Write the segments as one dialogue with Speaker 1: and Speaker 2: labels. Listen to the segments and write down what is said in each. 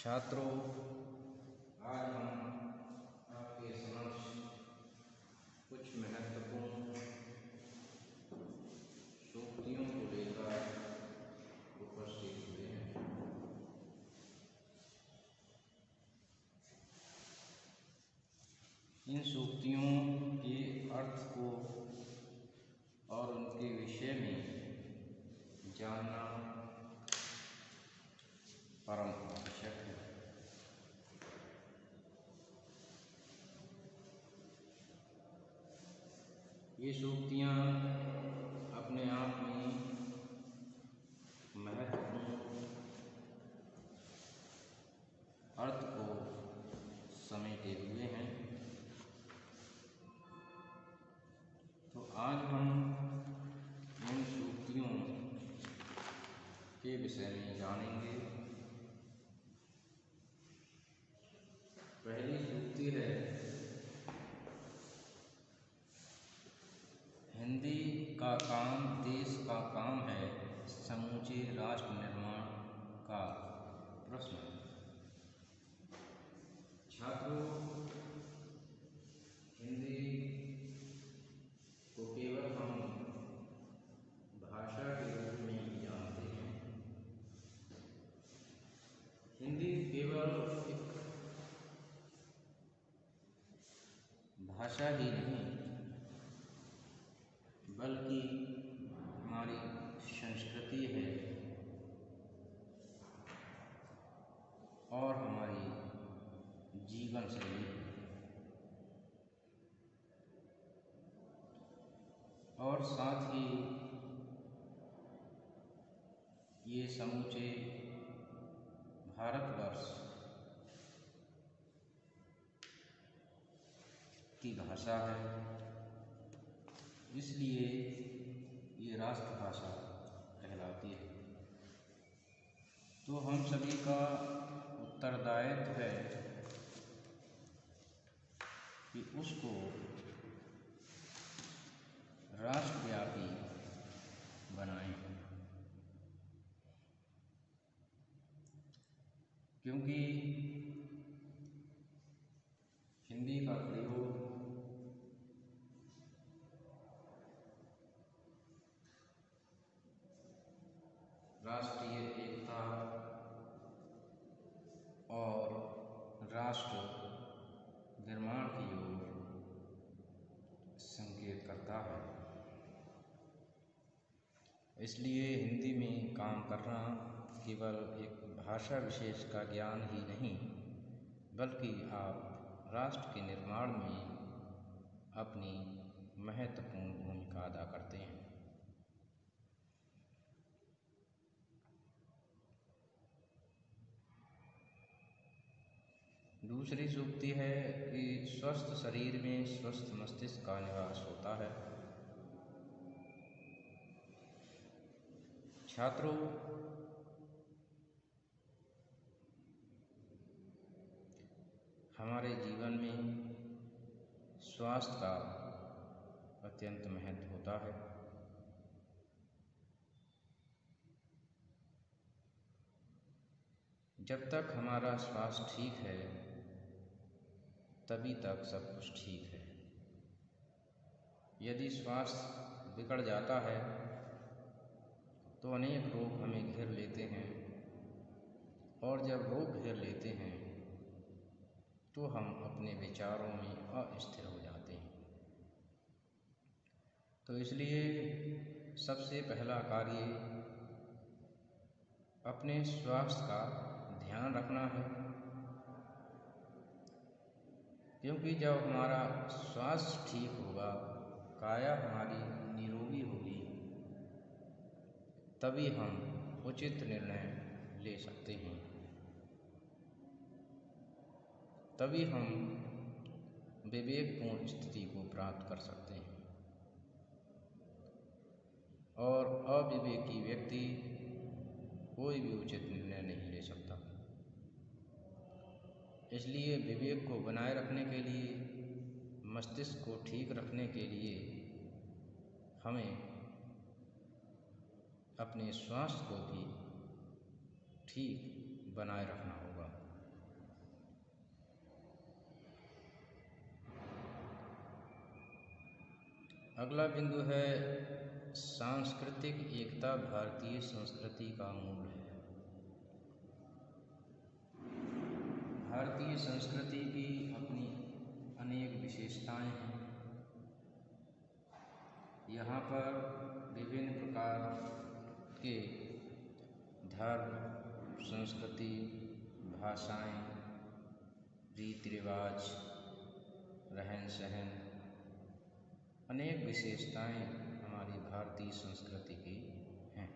Speaker 1: छात्रों, आज हम आपके समक्ष कुछ महत्वपूर्ण सूक्तियों को लेकर उपस्थित हुए हैं। इन सूक्तियों के अर्थ को और उनके विषय में जानना परम आवश्यक है। ये सूक्तियाँ अपने आप में महत्वपूर्ण अर्थ को समेटे हुए हैं। तो आज हम इन सूक्तियों के विषय में जानेंगे। पहली सूक्ति है, हिंदी का काम देश का काम है, समूचे राष्ट्र निर्माण का प्रश्न है। छात्रों, हिंदी को केवल हम भाषा के रूप में ही जानते हैं। हिंदी केवल एक भाषा ही नहीं बल्कि हमारी संस्कृति है और हमारी जीवन शैली है। और साथ ही ये समूचे भारतवर्ष की भाषा है, इसलिए ये राष्ट्रभाषा कहलाती है। तो हम सभी का उत्तरदायित्व है कि उसको राष्ट्रव्यापी बनाएं, क्योंकि हिंदी का प्रयोग राष्ट्रीय एकता और राष्ट्र निर्माण की ओर संकेत करता है। इसलिए हिंदी में काम करना केवल एक भाषा विशेष का ज्ञान ही नहीं, बल्कि आप राष्ट्र के निर्माण में अपनी महत्वपूर्ण भूमिका अदा करते हैं। दूसरी सूक्ति है कि स्वस्थ शरीर में स्वस्थ मस्तिष्क का निवास होता है। छात्रों, हमारे जीवन में स्वास्थ्य का अत्यंत महत्व होता है। जब तक हमारा स्वास्थ्य ठीक है तभी तक सब कुछ ठीक है। यदि स्वास्थ्य बिगड़ जाता है तो अनेक रोग हमें घेर लेते हैं, और जब रोग घेर लेते हैं तो हम अपने विचारों में अस्थिर हो जाते हैं। तो इसलिए सबसे पहला कार्य अपने स्वास्थ्य का ध्यान रखना है, क्योंकि जब हमारा स्वास्थ्य ठीक होगा, काया हमारी निरोगी होगी, तभी हम उचित निर्णय ले सकते हैं, तभी हम विवेकपूर्ण स्थिति को प्राप्त कर सकते हैं। और अविवेकी व्यक्ति कोई भी उचित निर्णय नहीं ले सकता। इसलिए विवेक को बनाए रखने के लिए, मस्तिष्क को ठीक रखने के लिए हमें अपने स्वास्थ्य को भी ठीक बनाए रखना होगा। अगला बिंदु है सांस्कृतिक एकता भारतीय संस्कृति का मूल है। भारतीय संस्कृति की अपनी अनेक विशेषताएं हैं। यहाँ पर विभिन्न प्रकार के धर्म, संस्कृति, भाषाएं, रीति रिवाज, रहन सहन, अनेक विशेषताएं हमारी भारतीय संस्कृति की हैं।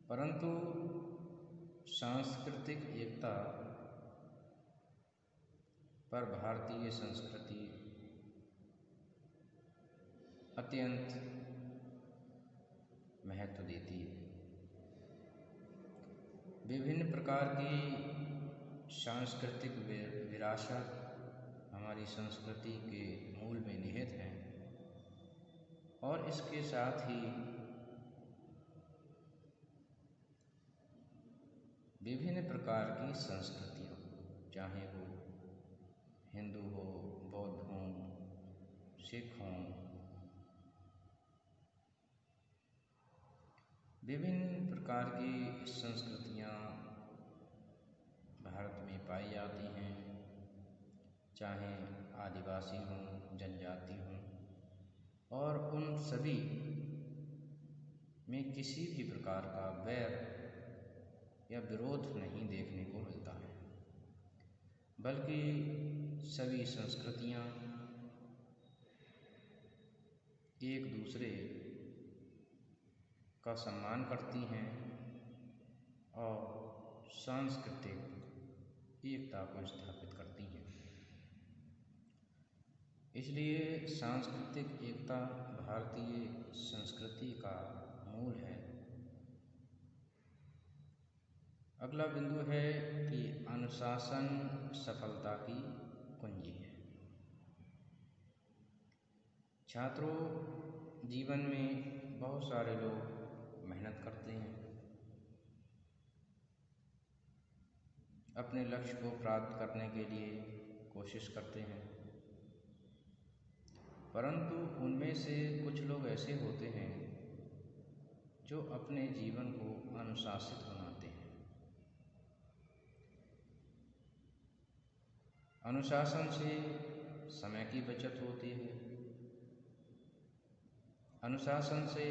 Speaker 1: परंतु सांस्कृतिक एकता पर भारतीय संस्कृति अत्यंत महत्व देती है। विभिन्न प्रकार की सांस्कृतिक विरासत हमारी संस्कृति के मूल में निहित हैं और इसके साथ ही विभिन्न प्रकार की संस्कृतियाँ, चाहे वो हिंदू हो, बौद्ध हों, सिख हों, विभिन्न प्रकार की संस्कृतियाँ भारत में पाई जाती हैं, चाहे आदिवासी हों, जनजाति हों, और उन सभी में किसी भी प्रकार का वैर या विरोध नहीं देखने को मिलता है, बल्कि सभी संस्कृतियाँ एक दूसरे का सम्मान करती हैं और सांस्कृतिक एकता को स्थापित करती हैं। इसलिए सांस्कृतिक एकता भारतीय संस्कृति का मूल है। अगला बिंदु है कि अनुशासन सफलता की कुंजी है। छात्रों, जीवन में बहुत सारे लोग मेहनत करते हैं, अपने लक्ष्य को प्राप्त करने के लिए कोशिश करते हैं, परंतु उनमें से कुछ लोग ऐसे होते हैं जो अपने जीवन को अनुशासित बनाते हैं। अनुशासन से समय की बचत होती है, अनुशासन से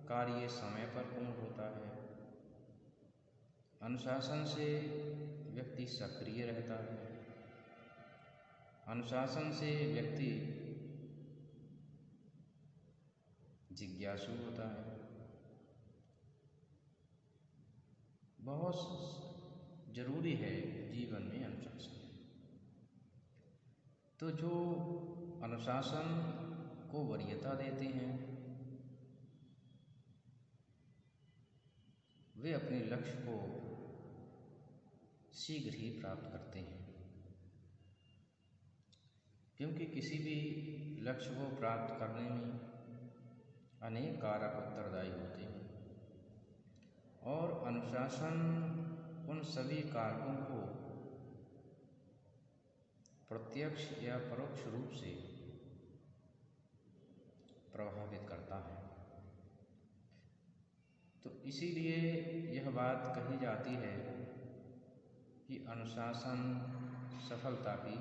Speaker 1: कार्य समय पर पूर्ण होता है, अनुशासन से व्यक्ति सक्रिय रहता है, अनुशासन से व्यक्ति जिज्ञासु होता है। बहुत जरूरी है जीवन में अनुशासन। तो जो अनुशासन को वरीयता देते हैं वे अपने लक्ष्य को शीघ्र ही प्राप्त करते हैं, क्योंकि किसी भी लक्ष्य को प्राप्त करने में अनेक कारक उत्तरदायी होते हैं और अनुशासन उन सभी कारकों को प्रत्यक्ष या परोक्ष रूप से प्रभावित करता है। तो इसीलिए यह बात कही जाती है कि अनुशासन सफलता की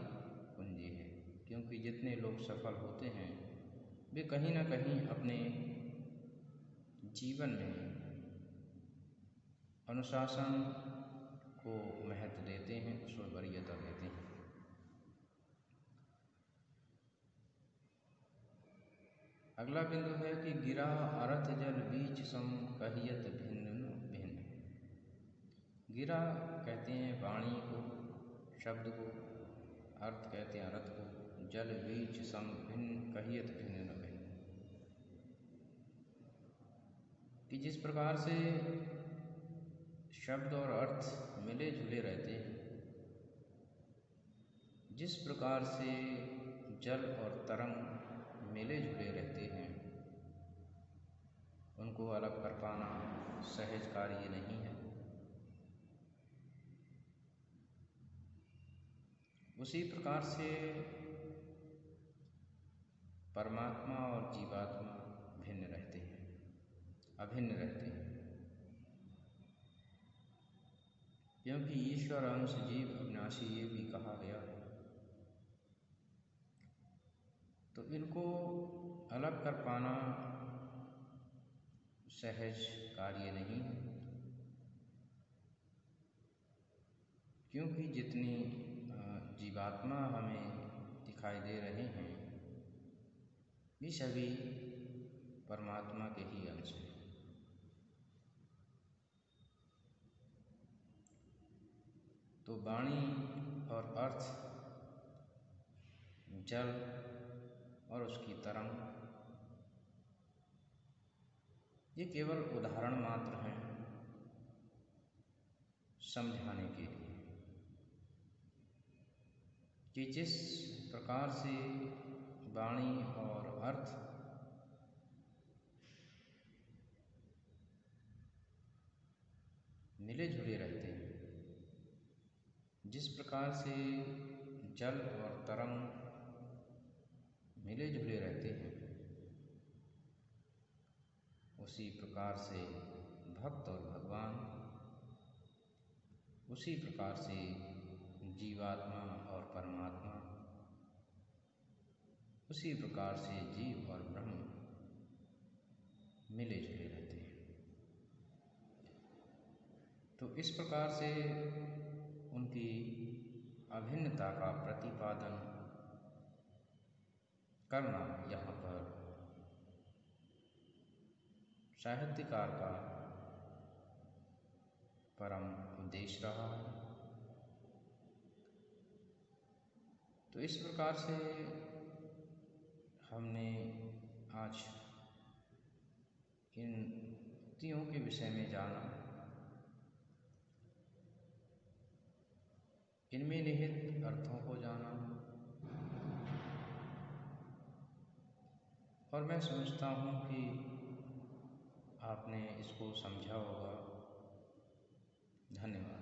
Speaker 1: कुंजी है, क्योंकि जितने लोग सफल होते हैं वे कहीं ना कहीं अपने जीवन में अनुशासन को महत्व देते हैं, उसमें वरीयता देते हैं। अगला बिंदु है कि गिरा अर्थ जल बीच सम कहियत भिन्न भिन्न। गिरा कहते हैं वाणी को, शब्द को, अर्थ कहते हैं अर्थ को, जल बीच सम भिन्न कहियत भिन्न भिन्न। कि जिस प्रकार से शब्द और अर्थ मिले जुले रहते हैं, जिस प्रकार से जल और तरंग मिले जुले रहते हैं, उनको अलग कर पाना सहज कार्य नहीं है। उसी प्रकार से परमात्मा और जीवात्मा भिन्न रहते हैं, अभिन्न रहते हैं, क्योंकि ईश्वर अंश जीव अविनाशी ये भी कहा गया है। तो इनको अलग कर पाना सहज कार्य नहीं है, क्योंकि जितनी जीवात्मा हमें दिखाई दे रहे हैं ये सभी परमात्मा के ही अंश हैं। तो वाणी और अर्थ, जल और उसकी तरंग, ये केवल उदाहरण मात्र हैं समझाने के लिए कि जिस प्रकार से वाणी और अर्थ मिले जुले रहते हैं, जिस प्रकार से जल और तरंग मिले जुले रहते हैं, उसी प्रकार से भक्त और भगवान, उसी प्रकार से जीवात्मा और परमात्मा, उसी प्रकार से जीव और ब्रह्म मिले जुले रहते हैं। तो इस प्रकार से उनकी अभिन्नता का प्रतिपादन करना यहाँ पर साहित्यकार का परम उद्देश्य रहा है। तो इस प्रकार से हमने आज इन उक्तियों के विषय में जाना, इनमें निहित अर्थों को जाना, और मैं समझता हूँ कि आपने इसको समझा होगा। धन्यवाद।